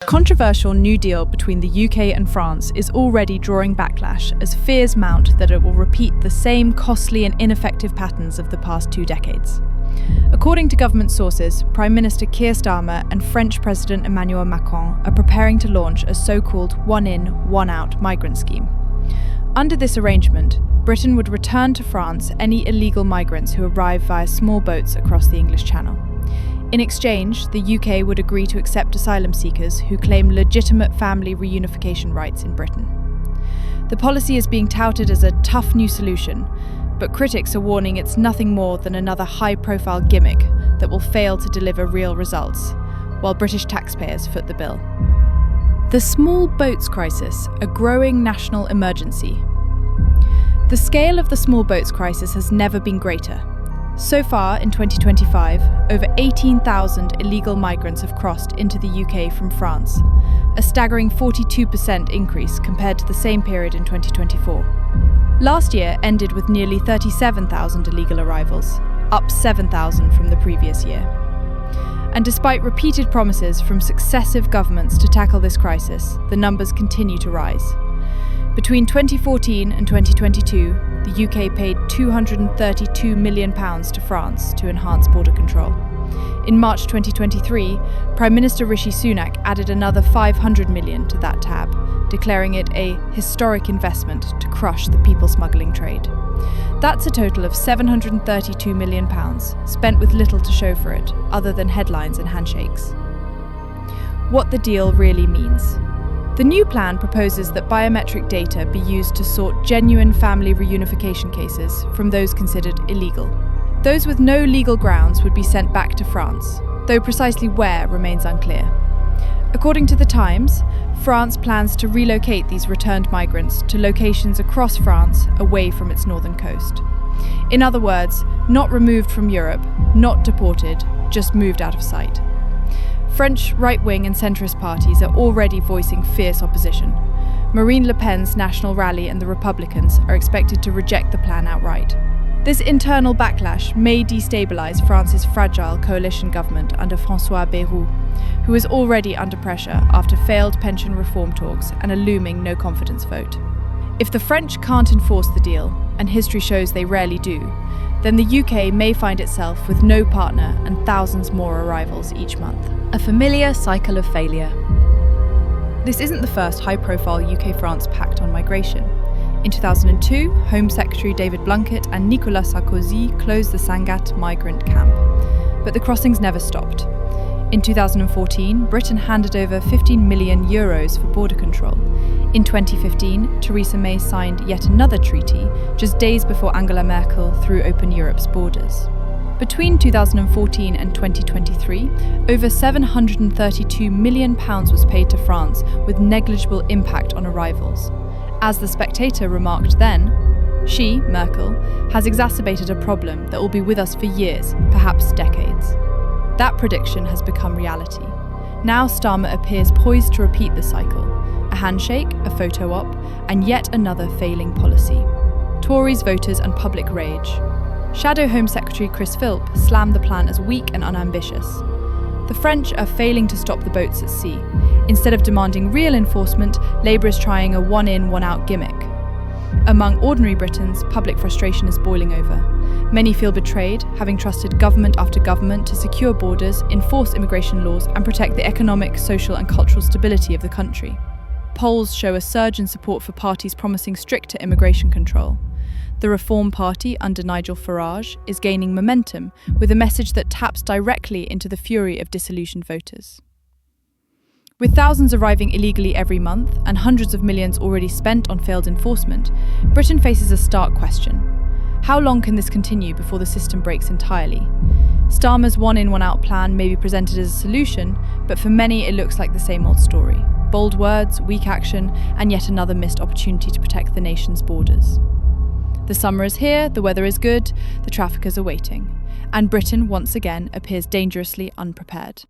The controversial New Deal between the UK and France is already drawing backlash as fears mount that it will repeat the same costly and ineffective patterns of the past 2 decades. According to government sources, Prime Minister Keir Starmer and French President Emmanuel Macron are preparing to launch a so-called one-in, one-out migrant scheme. Under this arrangement, Britain would return to France any illegal migrants who arrive via small boats across the English Channel. In exchange, the UK would agree to accept asylum seekers who claim legitimate family reunification rights in Britain. The policy is being touted as a tough new solution, but critics are warning it's nothing more than another high-profile gimmick that will fail to deliver real results, while British taxpayers foot the bill. The small boats crisis, a growing national emergency. The scale of the small boats crisis has never been greater. So far, in 2025, over 18,000 illegal migrants have crossed into the UK from France, a staggering 42% increase compared to the same period in 2024. Last year ended with nearly 37,000 illegal arrivals, up 7,000 from the previous year. And despite repeated promises from successive governments to tackle this crisis, the numbers continue to rise. Between 2014 and 2022, the UK paid £232 million to France to enhance border control. In March 2023, Prime Minister Rishi Sunak added another £500 million to that tab, declaring it a historic investment to crush the people smuggling trade. That's a total of £732 million, spent with little to show for it, other than headlines and handshakes. What the deal really means. The new plan proposes that biometric data be used to sort genuine family reunification cases from those considered illegal. Those with no legal grounds would be sent back to France, though precisely where remains unclear. According to The Times, France plans to relocate these returned migrants to locations across France away from its northern coast. In other words, not removed from Europe, not deported, just moved out of sight. French right-wing and centrist parties are already voicing fierce opposition. Marine Le Pen's National Rally and the Republicans are expected to reject the plan outright. This internal backlash may destabilise France's fragile coalition government under François Bayrou, who is already under pressure after failed pension reform talks and a looming no-confidence vote. If the French can't enforce the deal, and history shows they rarely do, then the UK may find itself with no partner and thousands more arrivals each month. A familiar cycle of failure. This isn't the first high-profile UK-France pact on migration. In 2002, Home Secretary David Blunkett and Nicolas Sarkozy closed the Sangatte migrant camp. But the crossings never stopped. In 2014, Britain handed over €15 million for border control. In 2015, Theresa May signed yet another treaty, just days before Angela Merkel threw open Europe's borders. Between 2014 and 2023, over £732 million was paid to France with negligible impact on arrivals. As The Spectator remarked then, she, Merkel, has exacerbated a problem that will be with us for years, perhaps decades. That prediction has become reality. Now Starmer appears poised to repeat the cycle. A handshake, a photo op, and yet another failing policy. Tories, voters and public rage. Shadow Home Secretary Chris Philp slammed the plan as weak and unambitious. The French are failing to stop the boats at sea. Instead of demanding real enforcement, Labour is trying a one-in, one-out gimmick. Among ordinary Britons, public frustration is boiling over. Many feel betrayed, having trusted government after government to secure borders, enforce immigration laws and protect the economic, social and cultural stability of the country. Polls show a surge in support for parties promising stricter immigration control. The Reform Party, under Nigel Farage, is gaining momentum with a message that taps directly into the fury of disillusioned voters. With thousands arriving illegally every month and hundreds of millions already spent on failed enforcement, Britain faces a stark question. How long can this continue before the system breaks entirely? Starmer's one-in, one-out plan may be presented as a solution, but for many it looks like the same old story. Bold words, weak action, and yet another missed opportunity to protect the nation's borders. The summer is here, the weather is good, the traffickers are waiting, and Britain once again appears dangerously unprepared.